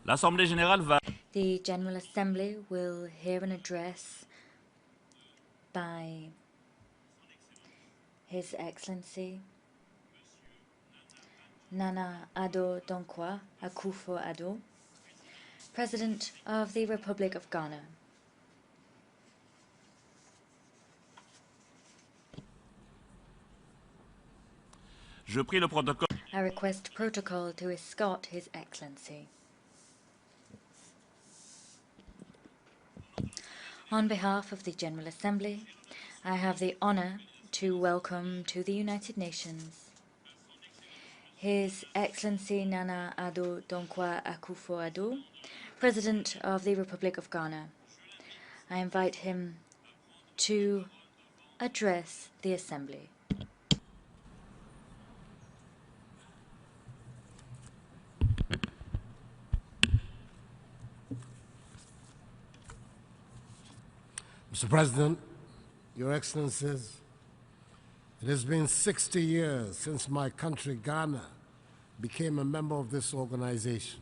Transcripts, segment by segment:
L'Assemblée générale va... The General Assembly will hear an address by His Excellency Nana Addo Dankwa Akufo-Addo, President of the Republic of Ghana. Je prie le protocole. I request protocol to escort His Excellency. On behalf of the General Assembly, I have the honor to welcome to the United Nations His Excellency Nana Addo Dankwa Akufo-Addo, President of the Republic of Ghana. I invite him to address the Assembly. Mr. President, Your Excellencies, it has been 60 years since my country, Ghana, became a member of this organization.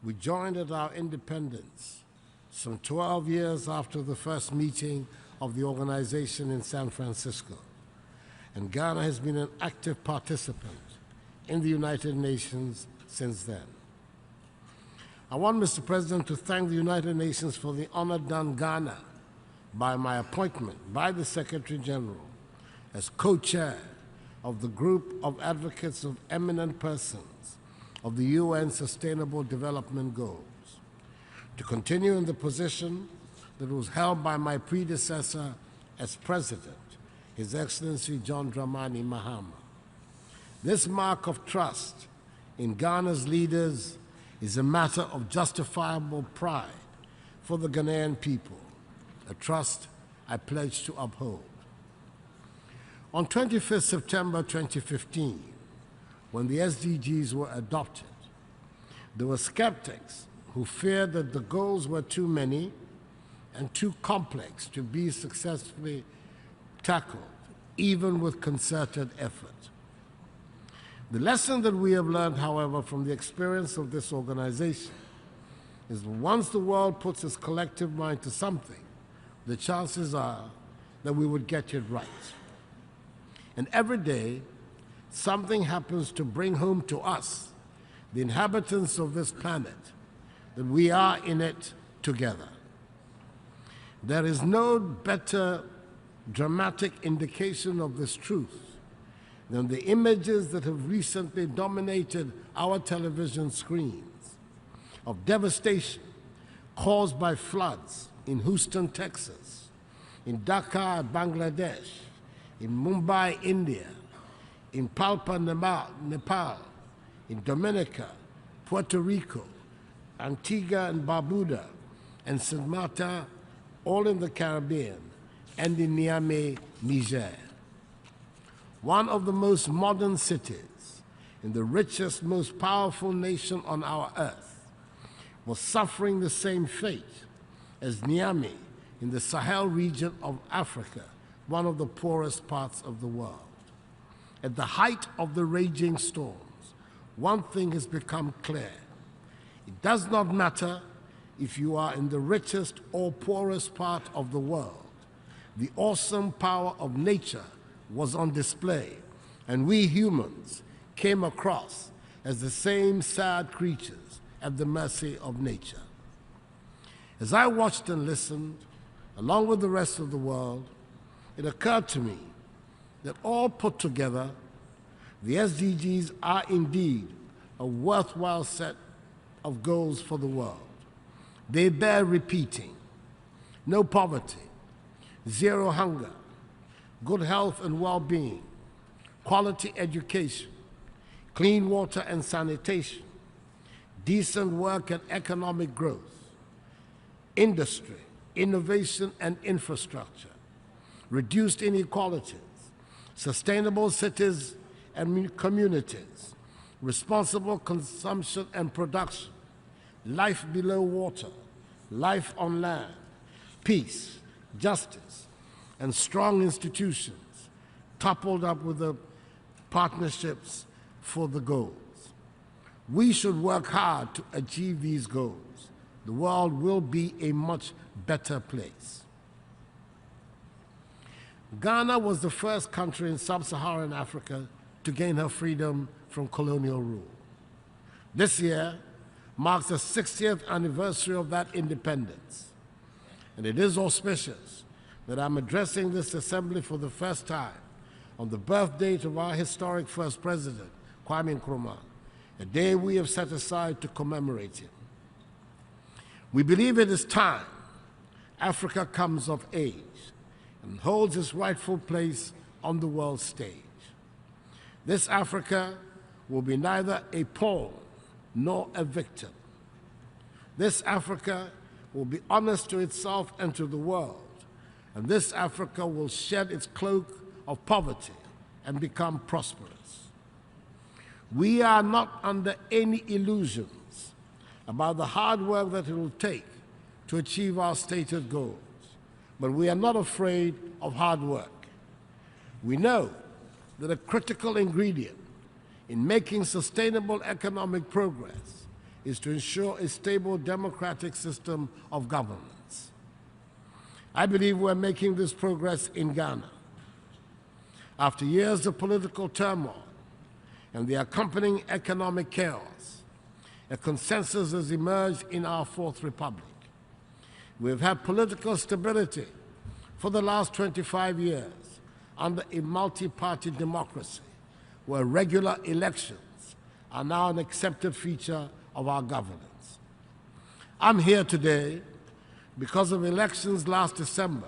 We joined at our independence some 12 years after the first meeting of the organization in San Francisco, and Ghana has been an active participant in the United Nations since then. I want, Mr. President, to thank the United Nations for the honor done Ghana by my appointment by the Secretary General as co-chair of the group of advocates of eminent persons of the UN Sustainable Development Goals, to continue in the position that was held by my predecessor as President, His Excellency John Dramani Mahama. This mark of trust in Ghana's leaders is a matter of justifiable pride for the Ghanaian people, a trust I pledge to uphold. On 25th September 2015, when the SDGs were adopted, there were skeptics who feared that the goals were too many and too complex to be successfully tackled, even with concerted effort. The lesson that we have learned, however, from the experience of this organization is that once the world puts its collective mind to something, the chances are that we would get it right. And every day, something happens to bring home to us, the inhabitants of this planet, that we are in it together. There is no better dramatic indication of this truth than the images that have recently dominated our television screens of devastation caused by floods in Houston, Texas, in Dhaka, Bangladesh, in Mumbai, India, in Palpa, Nepal, in Dominica, Puerto Rico, Antigua and Barbuda, and St. Marta, all in the Caribbean, and in Niamey, Niger. One of the most modern cities in the richest, most powerful nation on our earth was suffering the same fate as Niamey in the Sahel region of Africa, one of the poorest parts of the world. At the height of the raging storms, one thing has become clear. It does not matter if you are in the richest or poorest part of the world. The awesome power of nature was on display, and we humans came across as the same sad creatures at the mercy of nature. As I watched and listened, along with the rest of the world, it occurred to me that all put together, the SDGs are indeed a worthwhile set of goals for the world. They bear repeating: no poverty, zero hunger, good health and well-being, quality education, clean water and sanitation, decent work and economic growth, industry, innovation and infrastructure, reduced inequalities, sustainable cities and communities, responsible consumption and production, life below water, life on land, peace, justice, and strong institutions, coupled up with the partnerships for the goals. We should work hard to achieve these goals. The world will be a much better place. Ghana was the first country in sub-Saharan Africa to gain her freedom from colonial rule. This year marks the 60th anniversary of that independence, and it is auspicious that I'm addressing this assembly for the first time on the birth date of our historic first president, Kwame Nkrumah, a day we have set aside to commemorate him. We believe it is time Africa comes of age and holds its rightful place on the world stage. This Africa will be neither a pawn nor a victim. This Africa will be honest to itself and to the world, and this Africa will shed its cloak of poverty and become prosperous. We are not under any illusions about the hard work that it will take to achieve our stated goals, but we are not afraid of hard work. We know that a critical ingredient in making sustainable economic progress is to ensure a stable democratic system of governance. I believe we're making this progress in Ghana. After years of political turmoil and the accompanying economic chaos, a consensus has emerged in our Fourth Republic. We've had political stability for the last 25 years under a multi-party democracy where regular elections are now an accepted feature of our governance. I'm here today because of elections last December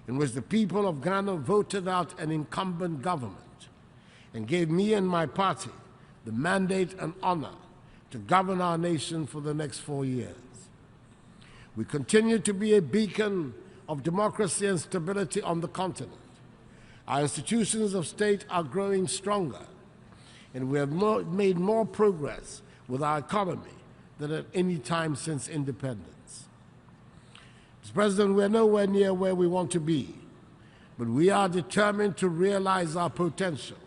in which the people of Ghana voted out an incumbent government and gave me and my party the mandate and honor to govern our nation for the next 4 years. We continue to be a beacon of democracy and stability on the continent. Our institutions of state are growing stronger, and we have made more progress with our economy than at any time since independence. Mr. President, we are nowhere near where we want to be, but we are determined to realize our potential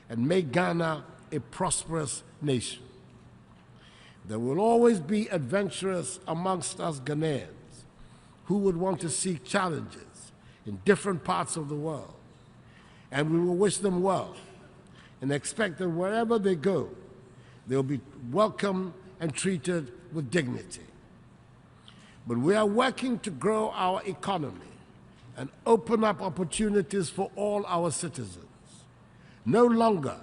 and make Ghana a prosperous nation. There will always be adventurers amongst us Ghanaians who would want to seek challenges in different parts of the world, and we will wish them well and expect that wherever they go, they'll be welcomed and treated with dignity. But we are working to grow our economy and open up opportunities for all our citizens. No longer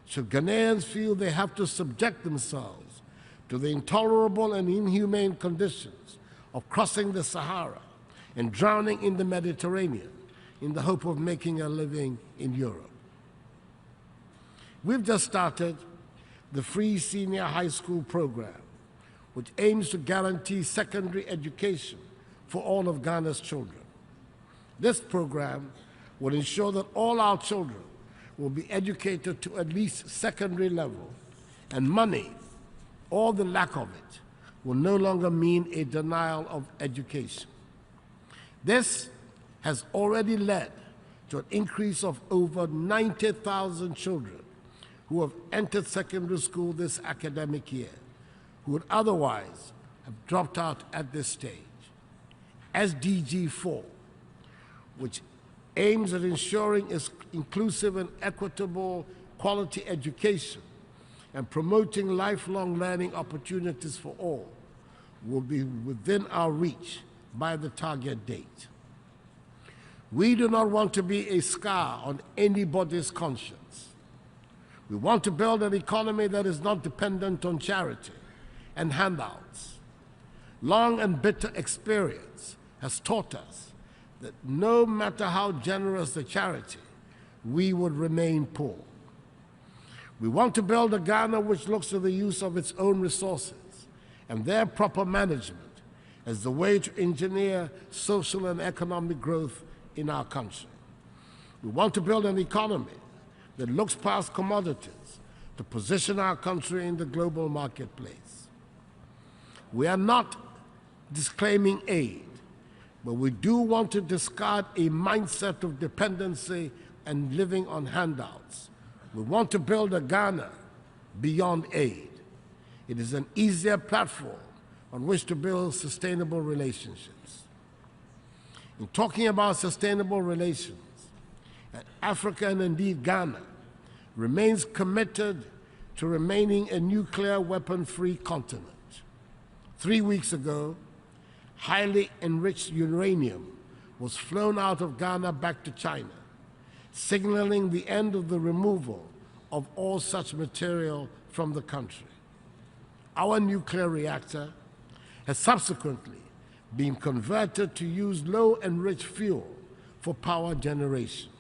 should Ghanaians feel they have to subject themselves to the intolerable and inhumane conditions of crossing the Sahara and drowning in the Mediterranean in the hope of making a living in Europe. We've just started the free senior high school program, which aims to guarantee secondary education for all of Ghana's children. This program will ensure that all our children will be educated to at least secondary level, and money, or the lack of it, will no longer mean a denial of education. This has already led to an increase of over 90,000 children who have entered secondary school this academic year, who would otherwise have dropped out at this stage. SDG 4, which aims at ensuring inclusive and equitable quality education and promoting lifelong learning opportunities for all, will be within our reach by the target date. We do not want to be a scar on anybody's conscience. We want to build an economy that is not dependent on charity and handouts. Long and bitter experience has taught us that no matter how generous the charity, we would remain poor. We want to build a Ghana which looks to the use of its own resources and their proper management as the way to engineer social and economic growth in our country. We want to build an economy that looks past commodities to position our country in the global marketplace. We are not disclaiming aid, but we do want to discard a mindset of dependency and living on handouts. We want to build a Ghana beyond aid. it is an easier platform on which to build sustainable relationships. In talking about sustainable relations, Africa, and indeed Ghana, remains committed to remaining a nuclear weapon-free continent. 3 weeks ago, highly enriched uranium was flown out of Ghana back to China, signaling the end of the removal of all such material from the country. Our nuclear reactor has subsequently been converted to use low-enriched fuel for power generation.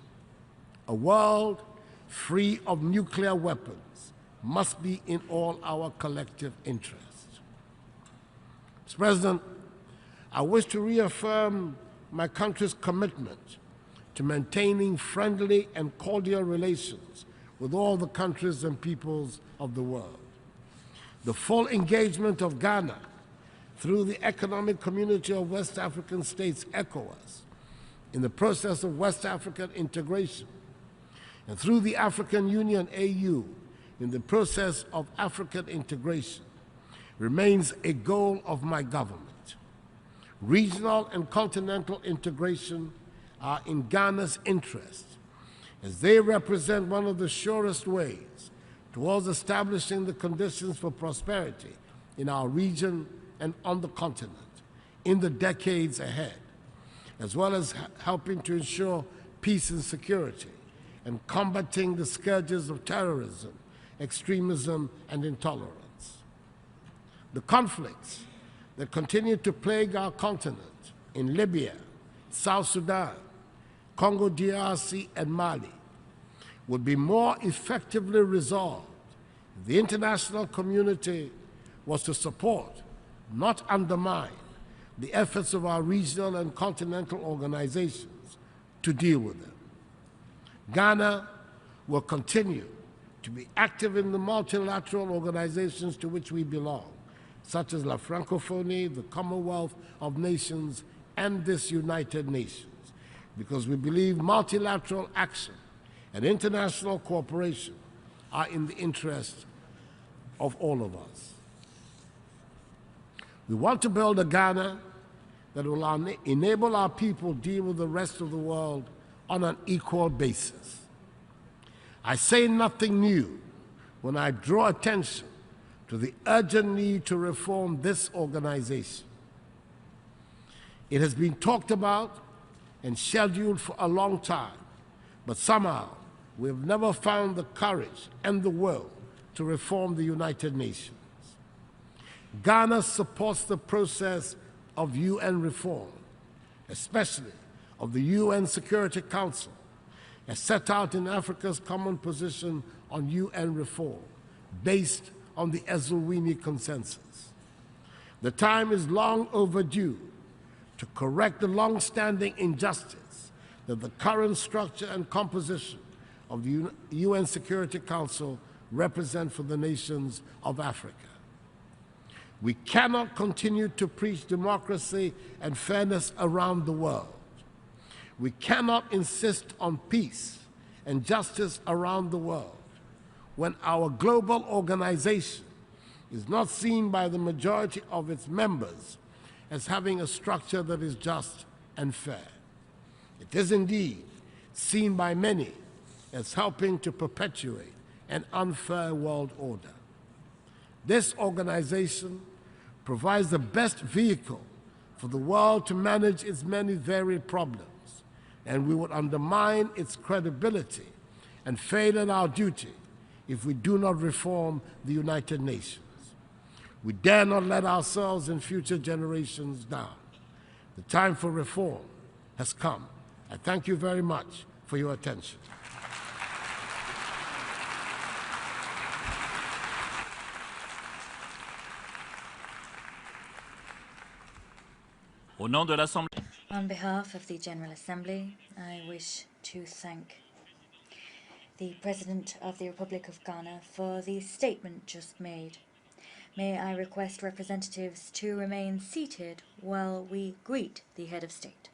A world free of nuclear weapons must be in all our collective interest. Mr. President, I wish to reaffirm my country's commitment to maintaining friendly and cordial relations with all the countries and peoples of the world. The full engagement of Ghana through the Economic Community of West African States, ECOWAS, in the process of West African integration, and through the African Union, AU, in the process of African integration, remains a goal of my government. Regional and continental integration are in Ghana's interest, as they represent one of the surest ways towards establishing the conditions for prosperity in our region and on the continent in the decades ahead, as well as helping to ensure peace and security and combating the scourges of terrorism, extremism, and intolerance. The conflicts that continue to plague our continent in Libya, South Sudan, Congo DRC, and Mali would be more effectively resolved if the international community was to support, not undermine, the efforts of our regional and continental organizations to deal with them. Ghana will continue to be active in the multilateral organizations to which we belong, such as La Francophonie, the Commonwealth of Nations, and this United Nations, because we believe multilateral action and international cooperation are in the interest of all of us. We want to build a Ghana that will enable our people to deal with the rest of the world on an equal basis. I say nothing new when I draw attention to the urgent need to reform this organization. It has been talked about and scheduled for a long time, but somehow we have never found the courage and the will to reform the United Nations. Ghana supports the process of UN reform, especially of the UN Security Council, as set out in Africa's common position on UN reform, based on the Eswatini Consensus. The time is long overdue to correct the long-standing injustice that the current structure and composition of the UN Security Council represent for the nations of Africa. We cannot continue to preach democracy and fairness around the world. We cannot insist on peace and justice around the world when our global organization is not seen by the majority of its members as having a structure that is just and fair. It is indeed seen by many as helping to perpetuate an unfair world order. This organization provides the best vehicle for the world to manage its many varied problems, and we would undermine its credibility and fail in our duty if we do not reform the United Nations. We dare not let ourselves and future generations down. The time for reform has come. I thank you very much for your attention. Au nom de l'Assemblée. On behalf of the General Assembly, I wish to thank the President of the Republic of Ghana for the statement just made. May I request representatives to remain seated while we greet the Head of State.